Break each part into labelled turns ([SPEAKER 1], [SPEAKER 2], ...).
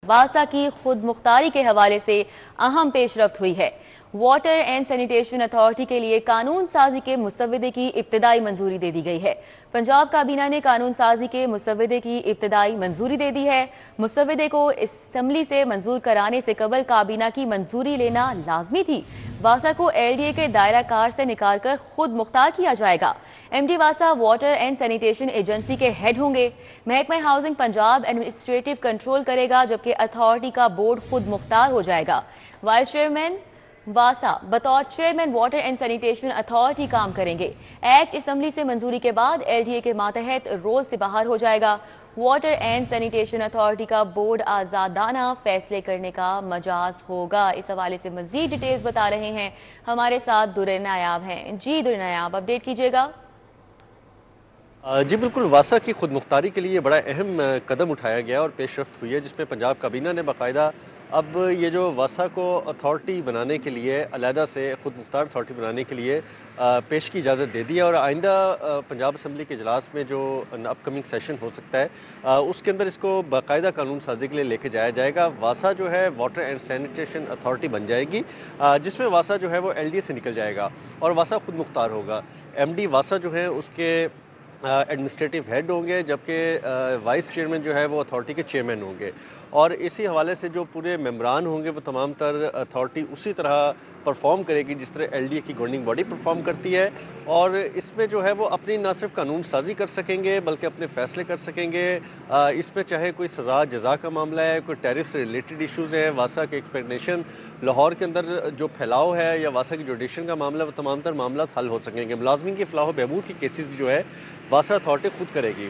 [SPEAKER 1] واسا کی خود مختاری کے حوالے سے اہم پیش رفت ہوئی ہے۔ واٹر اینڈ سینیٹیشن اتھارٹی کے لیے قانون سازی کے مسودے کی ابتدائی منظوری دے دی گئی ہے۔ پنجاب کابینہ نے قانون سازی کے مسودے کی ابتدائی منظوری دے دی ہے۔ مسودے کو اسمبلی سے منظور کرانے سے قبل کابینہ کی منظوری لینا لازمی تھی۔ واسا کو ایل ڈی اے کے دائرہ کار سے نکال کر خود مختار کیا جائے گا۔ ایم ڈی واسا واٹر اینڈ سینیٹیشن ایجنسی کے ہیڈ ہوں گے۔ محکمہ ہاؤسنگ پنجاب ایڈمنسٹریٹو کنٹرول کرے گا، جبکہ اتھارٹی کا بورڈ خود مختار ہو جائے گا۔ وائس چیئرمین واسا بطور chairman water and sanitation authority کام کریں گے۔ ایکٹ اسمبلی سے منظوری کے بعد ایل ڈی اے کے ماتحت رول سے باہر ہو جائے گا۔ واٹر اینڈ سینیٹیشن اتھارٹی کا بورڈ آزادانہ فیصلے کرنے کا مجاز ہوگا۔ اس حوالے سے مزید ڈیٹیلز بتا رہے ہیں ہمارے ساتھ در نایاب ہیں۔ جی در نایاب، اپڈیٹ کیجیے گا۔
[SPEAKER 2] جی بالکل، واسا کی خود مختاری کے لیے بڑا اہم قدم اٹھایا گیا اور پیش رفت ہوئی ہے، جس میں پنجاب کابینہ نے باقاعدہ اب یہ جو واسا کو اتھارٹی بنانے کے لیے علیحدہ سے خود مختار اتھارٹی بنانے کے لیے پیش کی اجازت دے دی ہے، اور آئندہ پنجاب اسمبلی کے اجلاس میں جو اپ کمنگ سیشن ہو سکتا ہے اس کے اندر اس کو باقاعدہ قانون سازی کے لیے لے کے جایا جائے گا۔ واسا جو ہے واٹر اینڈ سینیٹیشن اتھارٹی بن جائے گی، جس میں واسا جو ہے وہ ایل ڈی اے سے نکل جائے گا اور واسا خود مختار ہوگا۔ ایم ڈی واسا جو ہے اس کے ایڈمنسٹریٹو ہیڈ ہوں گے، جبکہ وائس چیئرمین جو ہے وہ اتھارٹی کے چیئرمین ہوں گے، اور اسی حوالے سے جو پورے ممبران ہوں گے وہ تمام تر اتھارٹی اسی طرح پرفارم کرے گی جس طرح ایل ڈی اے کی گورننگ باڈی پرفارم کرتی ہے، اور اس میں جو ہے وہ اپنی نہ صرف قانون سازی کر سکیں گے بلکہ اپنے فیصلے کر سکیں گے۔ اس میں چاہے کوئی سزا جزا کا معاملہ ہے، کوئی ٹیرف سے ریلیٹڈ ایشوز ہیں، واسا کے ایکسپیکٹیشن، لاہور کے اندر جو پھیلاؤ ہے یا واسا کی جوڈیشن کا معاملہ، وہ تمام تر معاملات حل ہو سکیں گے۔ ملازمین کی فلاح و بہبود کی کیسز بھی جو ہے واسا اتھارٹی خود کرے گی۔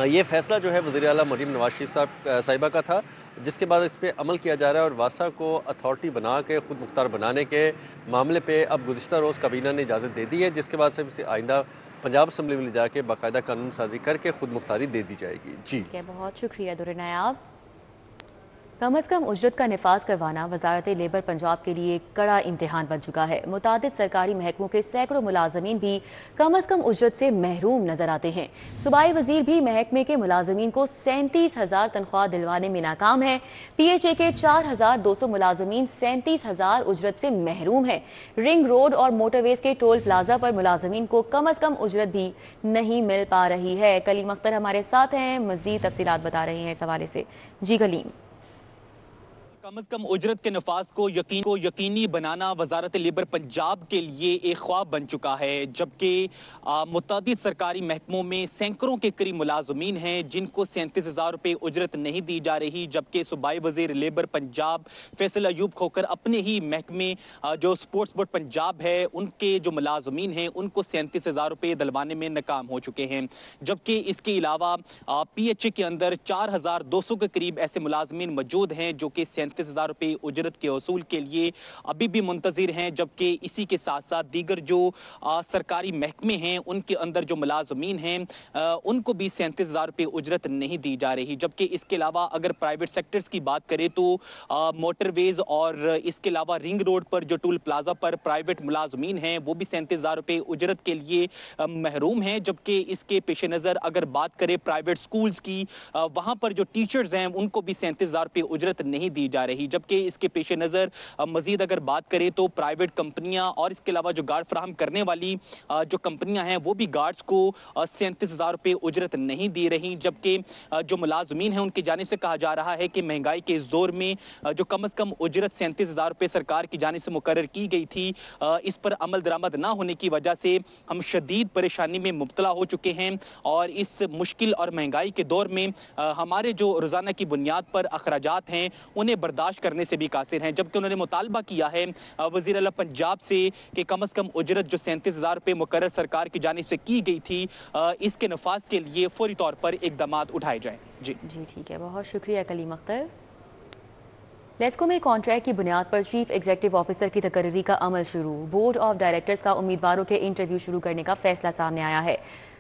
[SPEAKER 2] یہ فیصلہ جو ہے وزیر اعلیٰ مریم نواز شریف صاحبہ کا تھا، جس کے بعد اس پہ عمل کیا جا رہا ہے، اور واسا کو اتھارٹی بنا کے خود مختار بنانے کے معاملے پہ اب گزشتہ روز کابینہ نے اجازت دے دی ہے، جس کے بعد سے اسے آئندہ پنجاب اسمبلی میں لے جا کے باقاعدہ قانون سازی کر کے خود مختاری دے دی جائے گی۔ جی
[SPEAKER 1] بہت شکریہ در نایاب۔ کم از کم اجرت کا نفاذ کروانا وزارت لیبر پنجاب کے لیے کڑا امتحان بن چکا ہے۔ متعدد سرکاری محکموں کے سینکڑوں ملازمین بھی کم از کم اجرت سے محروم نظر آتے ہیں۔ صوبائی وزیر بھی محکمے کے ملازمین کو 37,000 تنخواہ دلوانے میں ناکام ہے۔ پی ایچ اے کے 4,200 ملازمین 37,000 اجرت سے محروم ہیں۔ رنگ روڈ اور موٹر ویز کے ٹول پلازا پر ملازمین کو کم از کم اجرت بھی نہیں مل پا رہی ہے۔ کلیم اختر ہمارے ساتھ ہیں، مزید تفصیلات بتا رہے ہیں اس حوالے سے۔ جی کلیم۔
[SPEAKER 3] کم از کم اجرت کے نفاذ کو یقینی بنانا وزارت لیبر پنجاب کے لیے ایک خواب بن چکا ہے، جبکہ متعدد سرکاری محکموں میں سینکڑوں کے قریب ملازمین ہیں جن کو 37,000 روپے اجرت نہیں دی جا رہی، جبکہ صوبائی وزیر لیبر پنجاب فیصل ایوب کھوکھر اپنے ہی محکمے جو سپورٹس بورڈ پنجاب ہے ان کے جو ملازمین ہیں ان کو 37,000 روپے دلوانے میں ناکام ہو چکے ہیں، جبکہ اس کے علاوہ پی ایچ اے کے اندر 4,200 کے قریب ایسے ملازمین موجود ہیں جو کہ 37,000 روپے اجرت کے حصول کے لیے ابھی بھی منتظر ہیں، جبکہ اسی کے ساتھ ساتھ دیگر جو سرکاری محکمے ہیں ان کے اندر جو ملازمین ہیں ان کو بھی 37,000 روپے اجرت نہیں دی جا رہی، جبکہ اس کے علاوہ اگر پرائیویٹ سیکٹرز کی بات کریں تو موٹر ویز اور اس کے علاوہ رنگ روڈ پر جو ٹول پلازا پر پرائیویٹ ملازمین ہیں وہ بھی 37,000 روپے اجرت کے لیے محروم ہیں، جبکہ اس کے پیش نظر اگر بات کریں پرائیویٹ سکولز کی، وہاں پر جو ٹیچرز ہیں ان کو بھی 37,000 روپے اجرت نہیں دی جا رہی، جبکہ اس کے پیش نظر مزید اگر بات کریں تو پرائیویٹ کمپنیاں اور اس کے علاوہ جو گارڈ فراہم کرنے والی جو کمپنیاں ہیں وہ بھی گارڈز کو 37,000 روپے اجرت نہیں دی رہی، جبکہ جو ملازمین ہیں ان کی جانب سے کہا جا رہا ہے کہ مہنگائی کے اس دور میں جو کم از کم اجرت 37,000 روپے سرکار کی جانب سے مقرر کی گئی تھی، اس پر عمل درآمد نہ ہونے کی وجہ سے ہم شدید پریشانی میں مبتلا ہو چکے ہیں، اور اس مشکل اور مہنگائی کے دور میں ہمارے جو روزانہ کی بنیاد پر اخراجات ہیں انہیں برداشت کرنے سے بھی قاصر ہیں، جبکہ انہوں نے مطالبہ کیا ہے وزیر اعلیٰ پنجاب سے کہ کم از کم اجرت جو 37,000 روپے مقرر سرکار کی جانب سے کی گئی تھی اس کے نفاذ کے لیے فوری طور پر اقدامات اٹھائے جائیں۔ جی
[SPEAKER 1] ٹھیک ہے، بہت شکریہ کلیم اختر۔ لیسکو میں کانٹریکٹ کی بنیاد پر چیف ایگزیکٹو آفیسر کی تقرری کا عمل شروع، بورڈ آف ڈائریکٹرز کا امیدواروں کے انٹرویو شروع کرنے کا فیصلہ سامنے آیا ہے۔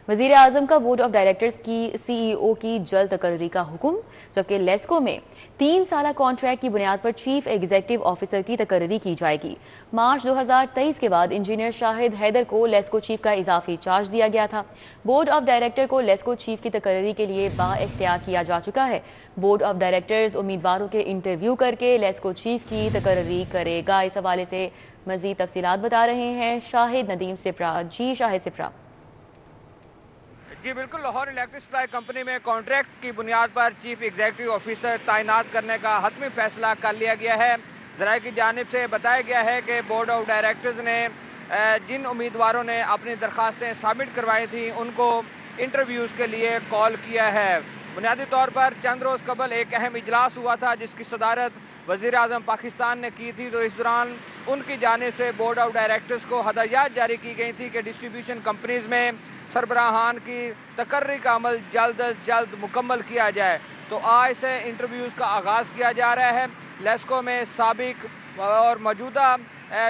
[SPEAKER 1] वज़ीर आज़म का बोर्ड ऑफ डायरेक्टर्स की CEO की जल्द तकर्री का हुक्म, जबकि लेस्को में 3 साला कॉन्ट्रैक्ट की बुनियाद पर चीफ एग्जीक्यूटिव ऑफिसर की तकर्री की जाएगी। मार्च 2023 के बाद इंजीनियर शाहिद हैदर को लेस्को चीफ का इजाफी चार्ज दिया गया था। बोर्ड ऑफ डायरेक्टर को लेस्को चीफ की तकर्री के लिए बाइख्तियार किया जा चुका है। बोर्ड ऑफ डायरेक्टर्स उम्मीदवारों के इंटरव्यू करके लेस्को चीफ की तकर्री करेगा। इस हवाले से मजीद तफसीलात बता रहे हैं शाहिद नदीम सिप्रा। जी शाहिद सिप्रा।
[SPEAKER 4] जी बिल्कुल, लाहौर इलेक्ट्रिक सप्लाई कंपनी में कॉन्ट्रैक्ट की बुनियाद पर चीफ एग्जीक्यूटिव ऑफिसर तैनात करने का हतमी फैसला कर लिया गया है। ज़राए की जानिब से बताया गया है कि बोर्ड ऑफ डायरेक्टर्स ने जिन उम्मीदवारों ने अपनी दरख्वास्तें सबमिट करवाई थी उनको इंटरव्यूज़ के लिए कॉल किया है। बुनियादी तौर पर चंद रोज़ कबल एक अहम इजलास हुआ था जिसकी सदारत वज़ीर आज़म पाकिस्तान ने की थी, तो इस दौरान उनकी जानिब से बोर्ड ऑफ डायरेक्टर्स को हदायत जारी की गई थी कि डिस्ट्रीब्यूशन कंपनीज़ में सरबराहान की तकर्री का अमल जल्द अज जल्द मुकम्मल किया जाए। तो आज से इंटरव्यूज़ का आगाज़ किया जा रहा है। लेस्को में साबिक और मौजूदा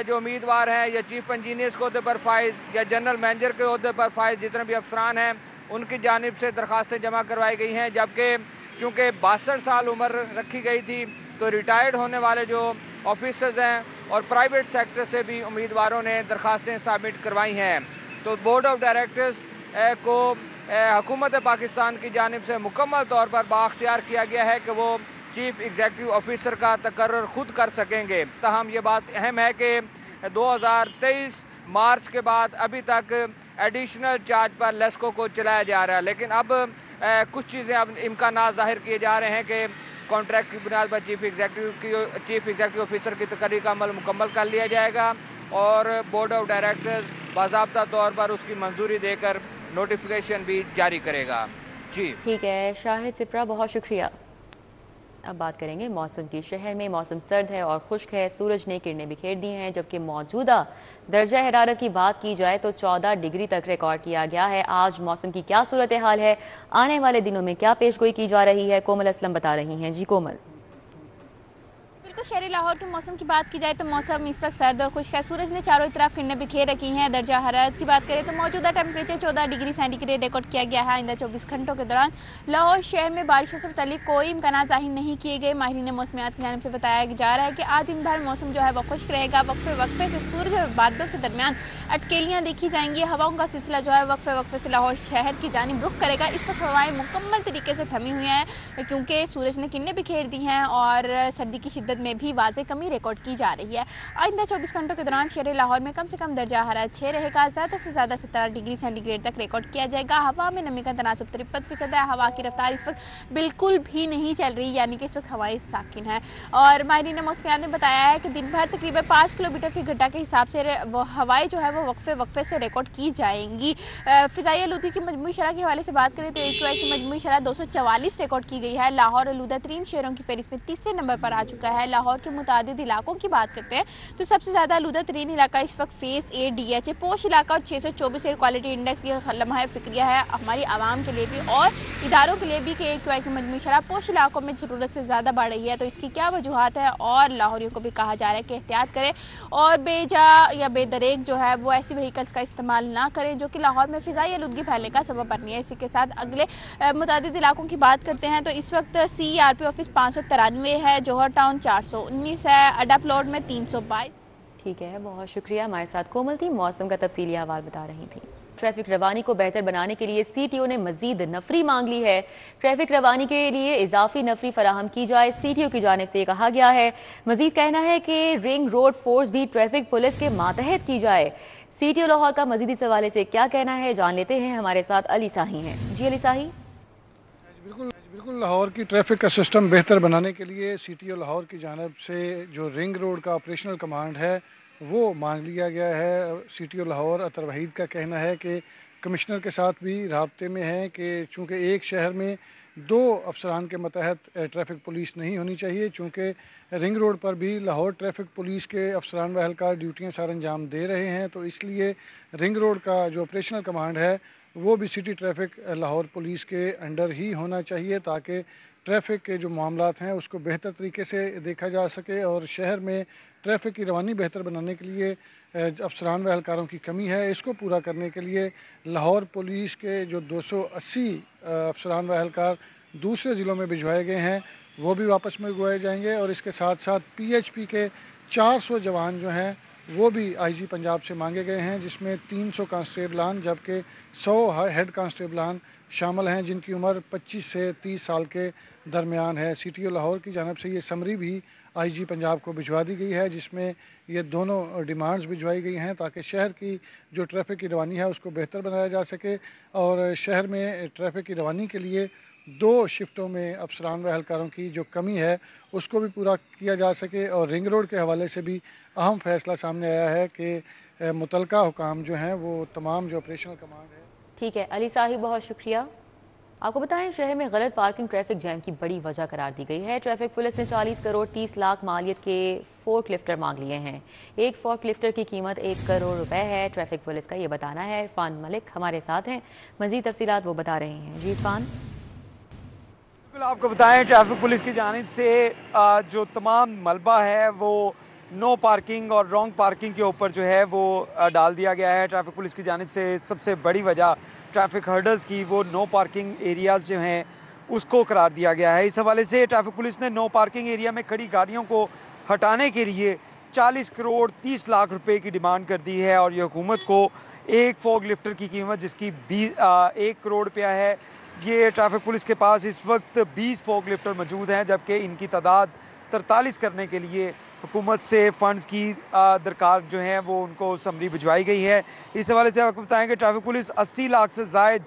[SPEAKER 4] जो उम्मीदवार हैं या चीफ इंजीनियर्स के अहदे पर फाइज या जनरल मैनेजर के अहदे पर फाइज जितने भी अफसरान हैं उनकी जानिब से दरख्वास्तें जमा करवाई गई हैं, जबकि चूँकि 62 साल उम्र रखी गई थी तो रिटायर्ड होने वाले जो ऑफिसर्स हैं और प्राइवेट सेक्टर से भी उम्मीदवारों ने दरख्वास्तें सबमिट करवाई हैं। तो बोर्ड ऑफ डायरेक्टर्स को हुकूमत पाकिस्तान की जानिब से मुकम्मल तौर पर बाख्तियार किया गया है कि वो चीफ एग्जीक्यूटिव ऑफिसर का तकर्रुर खुद कर सकेंगे। तहम ये बात अहम है कि 2023 मार्च के बाद अभी तक एडिशनल चार्ज पर लेस्को को चलाया जा रहा है, लेकिन अब कुछ चीज़ें अब इम्कानात ज़ाहिर किए जा रहे हैं कि कॉन्ट्रैक्ट की बुनियाद पर चीफ एग्जीक्यूटिव ऑफिसर की तकर्री का अमल मुकम्मल कर लिया जाएगा और बोर्ड ऑफ डायरेक्टर्स बाज़ाब्ता तौर पर उसकी मंजूरी देकर नोटिफिकेशन भी जारी करेगा। जी
[SPEAKER 1] ठीक है शाहिद सिप्रा, बहुत शुक्रिया। अब बात करेंगे मौसम की। शहर में मौसम सर्द है और खुश्क है। सूरज ने किरणें बिखेर दी हैं, जबकि मौजूदा दर्जा हरारत की बात की जाए तो 14 डिग्री तक रिकॉर्ड किया गया है। आज मौसम की क्या सूरत हाल है, आने वाले दिनों में क्या पेशगोई की जा रही है, कोमल असलम बता रही हैं। जी कोमल।
[SPEAKER 5] बिल्कुल, शहरी लाहौर के मौसम की बात की जाए तो मौसम इस वक्त सर्द और खुश्क है। सूरज ने चारों तरफ किरणें बिखेर रखी हैं। दर्जा हरारत की बात करें तो मौजूदा टेम्परेचर 14 डिग्री सेंटीग्रेड रिकॉर्ड किया गया है। आइंदा 24 घंटों के दौरान लाहौर शहर में बारिशों से मुताल्लिक कोई इम्कान ज़ाहिर नहीं किए गए। माहिरीन मौसमियात की जानिब से बताया जा रहा है कि आज दिन भर मौसम जो है वो खुश्क रहेगा। वक्फे से सूरज और बादलों के दरमियान अटकेलियाँ देखी जाएंगी। हवाओं का सिलसिला जो है वक्फे से लाहौर शहर की जानिब रुख करेगा। इस वक्त हवाएं मुकम्मल तरीके से थमी हुई हैं क्योंकि सूरज ने किरणें बिखेर दी हैं और सर्दी की शिद्दत में भी वाज़े कमी रिकॉर्ड की जा रही है। आइंदा 24 घंटों के दौरान शहर लाहौर में कम से कम दर्जा हरारत 6 रहेगा। ज़्यादा से ज़्यादा 17 डिग्री सेंटीग्रेड तक रिकॉर्ड किया जाएगा। हवा में नमी का तनासुब 53% है। हवा की रफ्तार इस वक्त बिल्कुल भी नहीं चल रही, यानी कि इस वक्त हवाएं साकिन हैं। और माहिरीन मौसमियात ने बताया है कि दिन भर तकरीबन 5 किलोमीटर फी घंटा के हिसाब से वो हवाएं जो है वो वक्फे से रिकॉर्ड की जाएंगी। फ़िज़ाई आलूदगी की मजमूई शरह के हवाले से बात करें तो AQI की मजमूई शरह 244 रिकॉर्ड की गई है। लाहौर आलूदा तरीन शहरों की फहरिस्त में तीसरे नंबर पर आ चुका है। लाहौर के मुतादिद इलाकों की बात करते हैं तो सबसे ज़्यादा आलूदा तरीन इलाका इस वक्त फेज़ A DH पोश इलाका और 624 एयर क्वालिटी इंडेक्स। ये लम्हा फिक्रिया है हमारी आवाम के लिए भी और इदारों के लिए भी कि AQI की मजमूई शरह पोश इलाकों में ज़रूरत से ज़्यादा बढ़ रही है। तो इसकी क्या वजूहत है और लाहौरियों को भी कहा जा रहा है कि एहतियात करें और बेजा या बेदरेक जो है वो ऐसी व्हीकल्स का इस्तेमाल ना करें जो कि लाहौर में फ़िज़ाई आलूदगी फैलने का सबब बनी है। इसी के साथ अगले मुतादिद इलाकों की बात करते हैं तो इस वक्त CRP ऑफिस 593 है, जौहर टाउन 419 है, अड्डा प्लॉट में 322।
[SPEAKER 1] ठीक है, बहुत शुक्रिया। हमारे साथ कोमल थी, मौसम का तफसीली अहवाल बता रही थी। ट्रैफिक रवानी को बेहतर बनाने के लिए CTO ने मजीद नफरी मांग ली है। ट्रैफिक रवानी के लिए इजाफी नफरी फराहम की जाए, CTO की जानिब से कहा गया है। मजीद कहना है कि रिंग रोड फोर्स भी ट्रैफिक पुलिस के मातहत की जाए। CTO लाहौर का मजीद इस हवाले से क्या कहना है जान लेते हैं। हमारे साथ अली साही हैं। जी अली साही।
[SPEAKER 6] बिल्कुल लाहौर की ट्रैफिक का सिस्टम बेहतर बनाने के लिए CTO लाहौर की जानिब से जो रिंग रोड का ऑपरेशनल कमांड है वो मांग लिया गया है। CTO लाहौर अतर वहीद का कहना है कि कमिश्नर के साथ भी राब्ते में है कि चूँकि एक शहर में 2 अफसरान के मतहत ट्रैफिक पुलिस नहीं होनी चाहिए, चूँकि रिंग रोड पर भी लाहौर ट्रैफिक पुलिस के अफसरान व एहलकार ड्यूटियाँ सर अंजाम दे रहे हैं। तो इसलिए रिंग रोड का जो ऑपरेशनल कमांड है वो भी सिटी ट्रैफिक लाहौर पुलिस के अंडर ही होना चाहिए ताकि ट्रैफिक के जो मामलात हैं उसको बेहतर तरीके से देखा जा सके और शहर में ट्रैफिक की रवानी बेहतर बनाने के लिए अफसरान व एहलकारों की कमी है, इसको पूरा करने के लिए लाहौर पुलिस के जो 280 अफसरान व एहलकार दूसरे ज़िलों में भिजवाए गए हैं वो भी वापस मंगवाए जाएंगे, और इसके साथ साथ PHP के 400 जवान जो हैं वो भी IG पंजाब से मांगे गए हैं, जिसमें 300 कांस्टेबलान जबकि 100 हेड कांस्टेबलान शामिल हैं जिनकी उम्र 25 से 30 साल के दरमियान है। CTO लाहौर की जानब से ये समरी भी IG पंजाब को भिजवा दी गई है, जिसमें ये दोनों डिमांड्स भिजवाई गई हैं ताकि शहर की जो ट्रैफिक की रवानी है उसको बेहतर बनाया जा सके, और शहर में ट्रैफिक की रवानी के लिए 2 शिफ्टों में अफसरान व एहलकारों की जो कमी है उसको भी पूरा किया जा सके। और रिंग रोड के हवाले से भी अहम फैसला सामने आया है कि मुतलका हुकाम जो हैं वो तमाम जो ऑपरेशनल कमांड है।
[SPEAKER 1] ठीक है अली साहिब, बहुत शुक्रिया। आपको बताएं, शहर में गलत पार्किंग ट्रैफिक जैम की बड़ी वजह करार दी गई है। ट्रैफिक पुलिस ने 40 करोड़ 30 लाख मालियत के फोर्क लिफ्टर मांग लिए हैं। एक फोर्क लिफ्टर की कीमत 1 करोड़ रुपए है। ट्रैफिक पुलिस का ये बताना है। इरफान मलिक हमारे साथ हैं, मजीद तफसीलात वो बता रहे हैं। जी इरफान।
[SPEAKER 7] बिल्कुल, आपको बताएं ट्रैफिक पुलिस की जानिब से जो तमाम मलबा है वो नो पार्किंग और रॉन्ग पार्किंग के ऊपर जो है वो डाल दिया गया है। ट्रैफिक पुलिस की जानिब से सबसे बड़ी वजह ट्रैफिक हर्डल्स की वो नो पार्किंग एरियाज़ जो हैं उसको करार दिया गया है। इस हवाले से ट्रैफिक पुलिस ने नो पार्किंग एरिया में खड़ी गाड़ियों को हटाने के लिए 40 करोड़ 30 लाख रुपए की डिमांड कर दी है, और ये हुकूमत को एक फोक लिफ्टर की कीमत जिसकी 1 करोड़ रुपया है, ये ट्रैफिक पुलिस के पास इस वक्त 20 फोक लिफ्टर मौजूद हैं, जबकि इनकी तादाद 43 करने के लिए हुकूमत से फ़ंड्स की दरकार जो है वो उनको समरी भिजवाई गई है। इस हवाले से आपको बताएं कि ट्रैफिक पुलिस 80 लाख से ज़ायद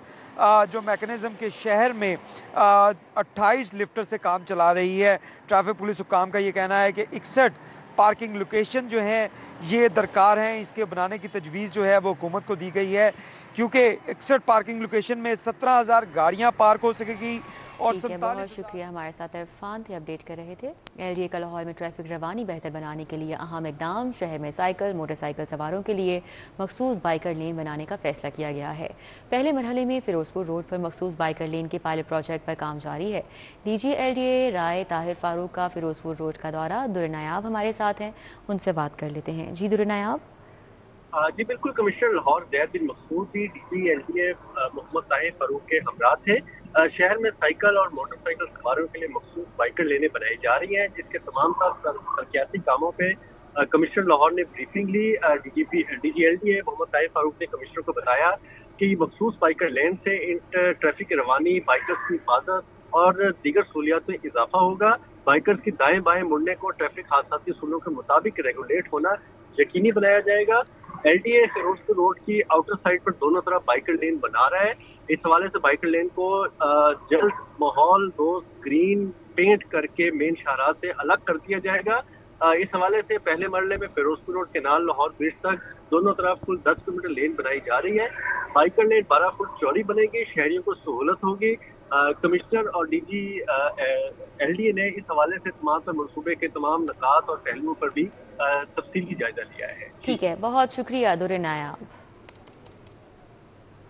[SPEAKER 7] जो मैकेनिज़्म के शहर में 28 लिफ्टर से काम चला रही है। ट्रैफिक पुलिस हुकाम का ये कहना है कि 61 पार्किंग लोकेशन जो हैं ये दरकार हैं, इसके बनाने की तजवीज़ जो है वो हुकूमत को दी गई है, क्योंकि 61 पार्किंग लोकेशन में 17,000 गाड़ियाँ पार्क हो सकेगी। और
[SPEAKER 1] बहुत शुक्रिया, हमारे साथ इरफान थे, अपडेट कर रहे थे। LDA का लाहौर में ट्रैफिक रवानी बेहतर बनाने के लिए अहम इकदाम। शहर में साइकिल मोटरसाइकिल सवारों के लिए मखसूस बाइकर लेन बनाने का फैसला किया गया है। पहले मरहले में फिरोजपुर रोड पर मखसूस बाइकर लेन के पायलट प्रोजेक्ट पर काम जारी है। DG LDA राय ताहिर फारूक का फिरोजपुर रोड का दौरा। दुरनायाब हमारे साथ हैं, उनसे बात कर लेते हैं। जी दुरनायाब।
[SPEAKER 2] जी बिल्कुल, कमिश्नर लाहौर ज़ैद बिन मकसूद भी DG LDA मोहम्मद ताहिर फारूक के हमरा थे। शहर में साइकिल और मोटरसाइकिल सवारों के लिए मखसूस बाइकर लेने बनाई जा रही हैं, जिसके तमाम तरक्याती कामों पे कमिश्नर लाहौर ने ब्रीफिंग ली। DG LDA मोहम्मद ताहिर फारूक ने कमिश्नर को बताया कि मखसूस बाइकर लेन से ट्रैफिक रवानी, बाइकर्स की हिफाजत और दीगर सहूलियात में इजाफा होगा। बाइकर्स की दाएं बाएं मुड़ने को ट्रैफिक हादसाती उसूलों के मुताबिक रेगुलेट होना यकीनी बनाया जाएगा। LDA फिरोजपुर रोड की आउटर साइड पर दोनों तरफ बाइकर लेन बना रहा है। इस हवाले से बाइकर लेन को जल्द माहौल दोस्त ग्रीन पेंट करके मेन शाहराह से अलग कर दिया जाएगा। इस हवाले से पहले मरले में Ferozepur road canal Lahore bridge तक दोनों तरफ कुल 10 किलोमीटर लेन बनाई जा रही है। बाइकर लेन 12 फुट चौड़ी बनेगी, शहरियों को सहूलत होगी। कमिश्नर और DG LDA ने इस हवाले से तमाम पर मनसूबे के तमाम नकात और पहलुओं पर भी तफसीली जायजा लिया है।
[SPEAKER 1] ठीक है, बहुत शुक्रिया दुरनायाब।